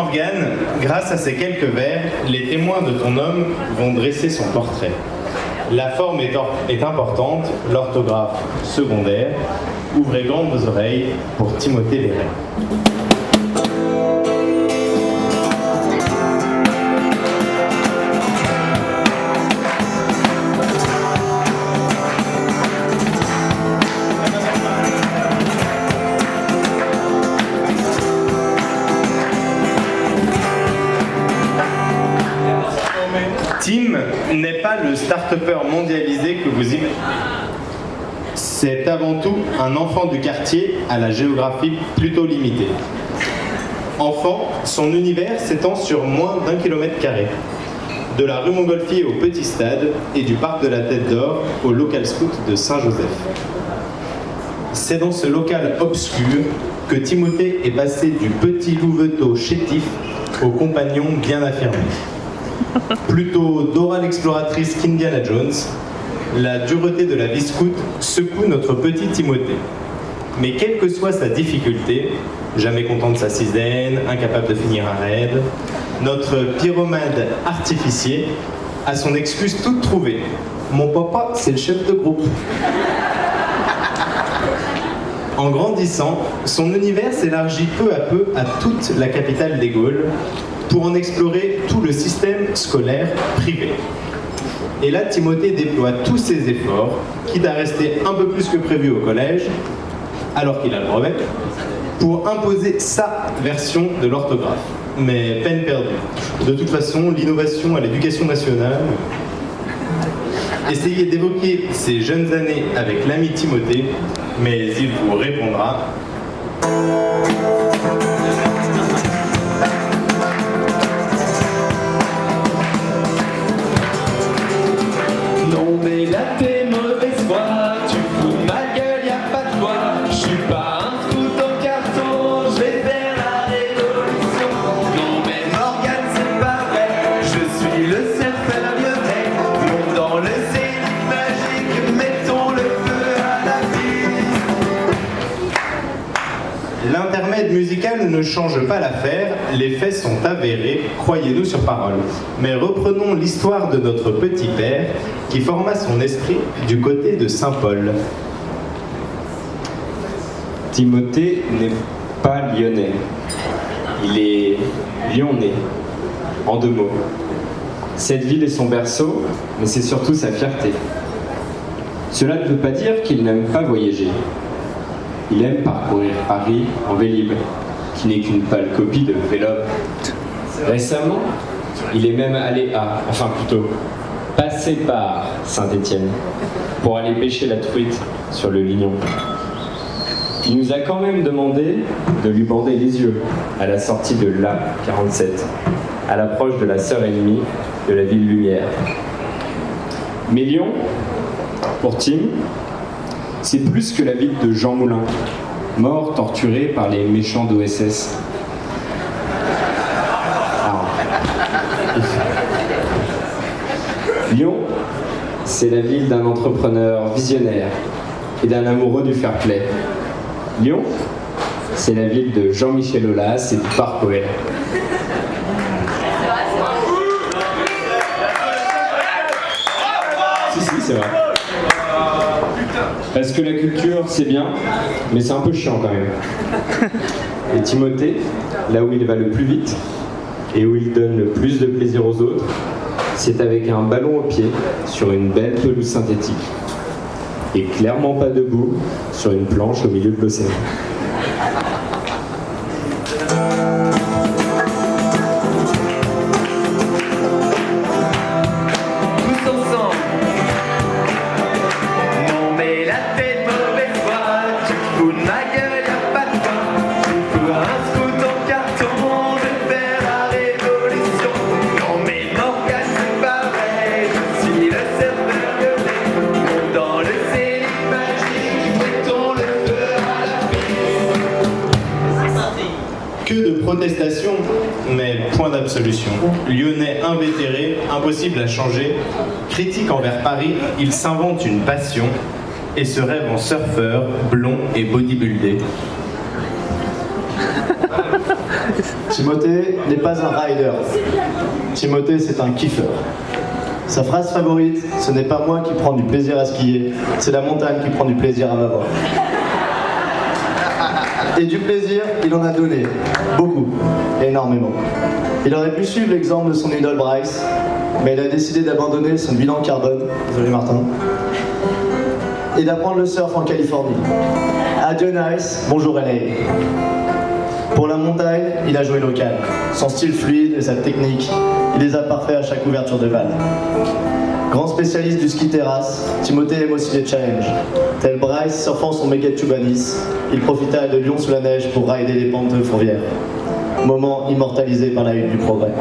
Morgan, grâce à ces quelques vers, les témoins de ton homme vont dresser son portrait. La forme est importante, l'orthographe secondaire. Ouvrez grand vos oreilles pour Timothée Léray. Tim n'est pas le start-upper mondialisé que vous imaginez. C'est avant tout un enfant du quartier à la géographie plutôt limitée. Enfant, son univers s'étend sur moins d'1 km². De la rue Montgolfier au Petit Stade et du parc de la Tête d'Or au local scout de Saint-Joseph. C'est dans ce local obscur que Timothée est passé du petit louveteau chétif au compagnon bien affirmé. Plutôt Dora l'exploratrice qu'Indiana Jones, la dureté de la vie scout secoue notre petit Timothée. Mais quelle que soit sa difficulté, jamais content de sa sizaine, incapable de finir un raid, notre pyromane artificier a son excuse toute trouvée. Mon papa, c'est le chef de groupe. En grandissant, son univers s'élargit peu à peu à toute la capitale des Gaules pour en explorer tout le système scolaire privé. Et là, Timothée déploie tous ses efforts, quitte à rester un peu plus que prévu au collège, alors qu'il a le brevet, pour imposer sa version de l'orthographe. Mais peine perdue. De toute façon, l'innovation à l'éducation nationale... Essayez d'évoquer ces jeunes années avec l'ami Timothée, mais il vous répondra. Non mais là t'es mauvaise foi, tu fous de ma gueule, y'a pas de toi. Je suis pas un scout en carton, je vais faire la révolution. Non mais Morgan c'est pas vrai, je suis le serpent lyonnais. Monte dans le zénith magique, mettons le feu à la piste. L'intermède musical ne change pas l'affaire, les faits sont avérés, croyez-nous sur parole. Mais reprenons l'histoire de notre petit père qui forma son esprit du côté de Saint-Paul. Timothée n'est pas lyonnais, il est lyonnais, en 2 mots. Cette ville est son berceau, mais c'est surtout sa fierté. Cela ne veut pas dire qu'il n'aime pas voyager. Il aime parcourir Paris en Vélib, qui n'est qu'une pâle copie de Vélib. Récemment, il est même allé passer par Saint-Étienne pour aller pêcher la truite sur le Lignon. Il nous a quand même demandé de lui bander les yeux à la sortie de l'A47, à l'approche de la sœur ennemie de la ville Lumière. Mais Lyon, pour Tim, c'est plus que la ville de Jean Moulin, mort torturé par les méchants d'OSS. Lyon, c'est la ville d'un entrepreneur visionnaire et d'un amoureux du fair play. Lyon, c'est la ville de Jean-Michel Aulas et du Parc OL. Si, c'est vrai. Parce que la culture, c'est bien, mais c'est un peu chiant quand même. Et Timothée, là où il va le plus vite, et où il donne le plus de plaisir aux autres, c'est avec un ballon au pied sur une belle pelouse synthétique. Et clairement pas debout sur une planche au milieu de l'océan. Tous ensemble. Non mais la tête mauvaise foi, tu fous de ma gueule, y'a pas de toi. Tu fous un scout en carton, je vais faire la révolution. Non mais Morgan c'est pas vrai, je suis le serpent lyonnais. Monte dans le zénith magique, mettons le feu à la piste. Que de protestations, mais point d'absolution. Lyonnais invétéré, impossible à changer. Critique envers Paris, il s'invente une passion et se rêve en surfeur, blond et bodybuildé. Timothée n'est pas un rider. Timothée, c'est un kiffeur. Sa phrase favorite, ce n'est pas moi qui prends du plaisir à skier, c'est la montagne qui prend du plaisir à m'avoir. Et du plaisir, il en a donné. Beaucoup. Énormément. Il aurait pu suivre l'exemple de son idole Bryce, mais il a décidé d'abandonner son bilan carbone, désolé Martin, et d'apprendre le surf en Californie. Adieu Nice, bonjour LA. Pour la montagne, il a joué local. Son style fluide et sa technique, il les a parfaits à chaque ouverture de vanne. Grand spécialiste du ski terrasse, Timothée aime aussi les challenges. Tel Bryce surfant son méga tube à Nice, il profita de Lyon sous la neige pour rider les pentes de Fourvière. Moment immortalisé par la hutte du progrès.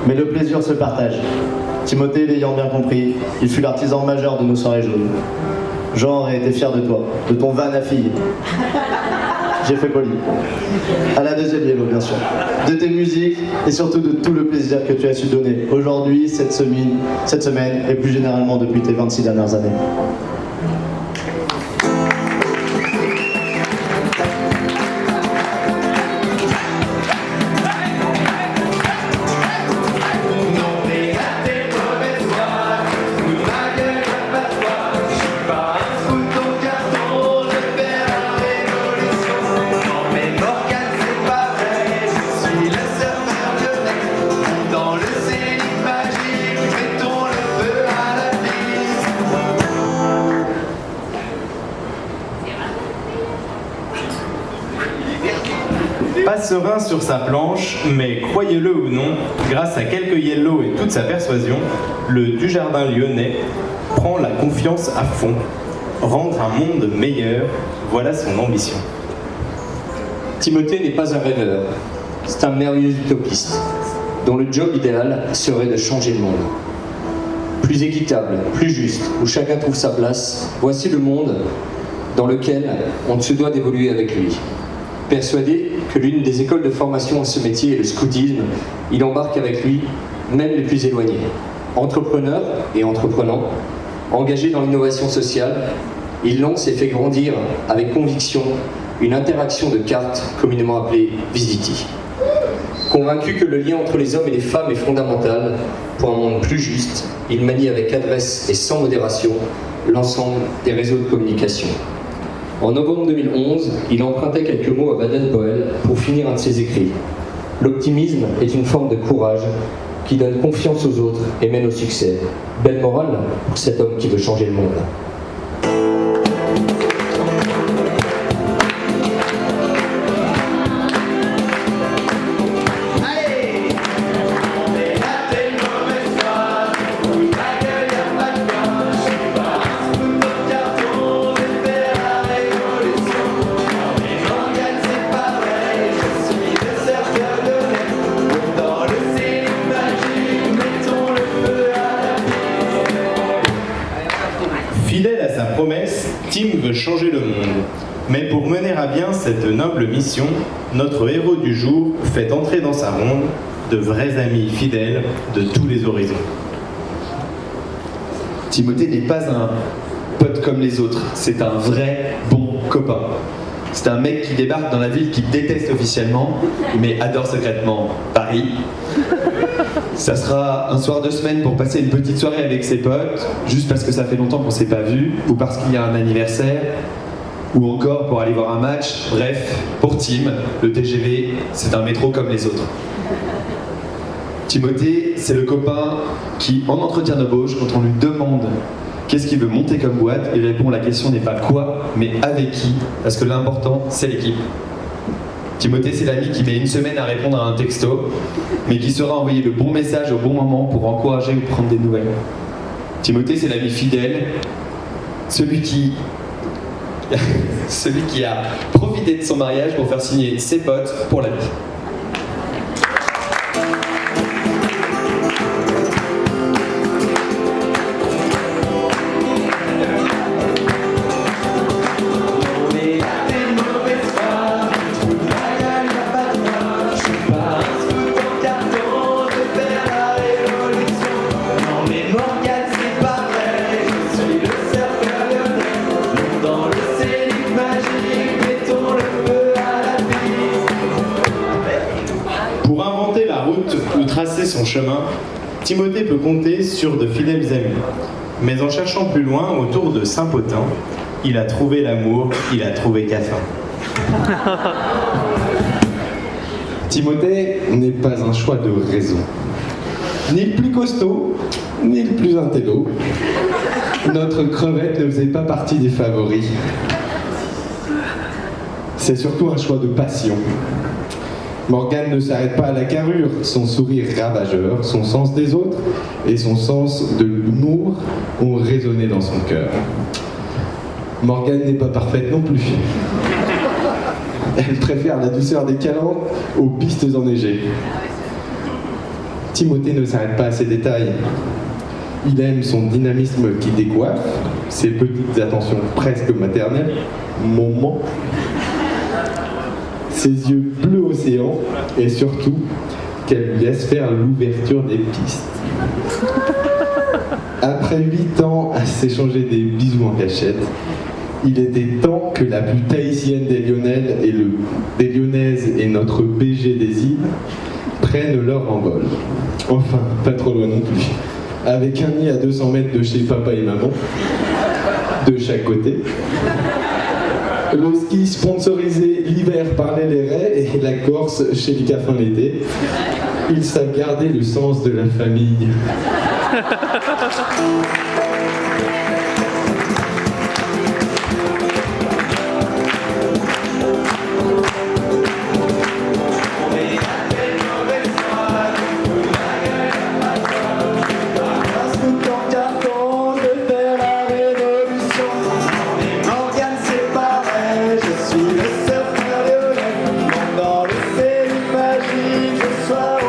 Mais le plaisir se partage. Timothée l'ayant bien compris, il fut l'artisan majeur de nos soirées jaunes. Jean aurait été fier de toi, de ton van à fille. J'ai fait poli. À la deuxième yellow, bien sûr. De tes musiques et surtout de tout le plaisir que tu as su donner aujourd'hui, cette semaine et plus généralement depuis tes 26 dernières années. Pas serein sur sa planche, mais croyez-le ou non, grâce à quelques yellows et toute sa persuasion, le Dujardin lyonnais prend la confiance à fond. Rendre un monde meilleur, voilà son ambition. Timothée n'est pas un rêveur, c'est un merveilleux utopiste, dont le job idéal serait de changer le monde. Plus équitable, plus juste, où chacun trouve sa place, voici le monde dans lequel on se doit d'évoluer avec lui. Persuadé que l'une des écoles de formation à ce métier est le scoutisme, il embarque avec lui même les plus éloignés. Entrepreneur et entreprenant, engagé dans l'innovation sociale, il lance et fait grandir avec conviction une interaction de cartes communément appelée Visiti. Convaincu que le lien entre les hommes et les femmes est fondamental pour un monde plus juste, il manie avec adresse et sans modération l'ensemble des réseaux de communication. En novembre 2011, il empruntait quelques mots à Baden-Powell pour finir un de ses écrits. L'optimisme est une forme de courage qui donne confiance aux autres et mène au succès. Belle morale pour cet homme qui veut changer le monde. Fidèle à sa promesse, Tim veut changer le monde. Mais pour mener à bien cette noble mission, notre héros du jour fait entrer dans sa ronde de vrais amis fidèles de tous les horizons. Timothée n'est pas un pote comme les autres, c'est un vrai bon copain. C'est un mec qui débarque dans la ville qu'il déteste officiellement, mais adore secrètement Paris. Ça sera un soir de semaine pour passer une petite soirée avec ses potes, juste parce que ça fait longtemps qu'on s'est pas vu, ou parce qu'il y a un anniversaire, ou encore pour aller voir un match. Bref, pour Tim, le TGV, c'est un métro comme les autres. Timothée, c'est le copain qui, en entretien d'embauche, quand on lui demande qu'est-ce qu'il veut monter comme boîte, il répond la question n'est pas quoi, mais avec qui, parce que l'important, c'est l'équipe. Timothée, c'est l'ami qui met une semaine à répondre à un texto, mais qui saura envoyer le bon message au bon moment pour encourager ou prendre des nouvelles. Timothée, c'est l'ami fidèle, celui qui a profité de son mariage pour faire signer ses potes pour la vie. route ou tracer son chemin, Timothée peut compter sur de fidèles amis. Mais en cherchant plus loin, autour de Saint-Potin, il a trouvé l'amour, il a trouvé Cafin. Timothée n'est pas un choix de raison. Ni le plus costaud, ni le plus intello. Notre crevette ne faisait pas partie des favoris. C'est surtout un choix de passion. Morgane ne s'arrête pas à la carrure, son sourire ravageur, son sens des autres et son sens de l'humour ont résonné dans son cœur. Morgane n'est pas parfaite non plus. Elle préfère la douceur des calanques aux pistes enneigées. Timothée ne s'arrête pas à ces détails. Il aime son dynamisme qui décoiffe, ses petites attentions presque maternelles, moment, ses yeux bleu océan et surtout qu'elle lui laisse faire l'ouverture des pistes. Après 8 ans à s'échanger des bisous en cachette, il était temps que la plus tahitienne des Lyonnaises et notre BG des îles prennent leur envol. Enfin, pas trop loin non plus. Avec un nid à 200 mètres de chez papa et maman, de chaque côté. Le ski sponsorisé l'hiver par les Lérets et la Corse chez les Cafins l'été. Ils savent garder le sens de la famille. Dans le ciel magique, je sois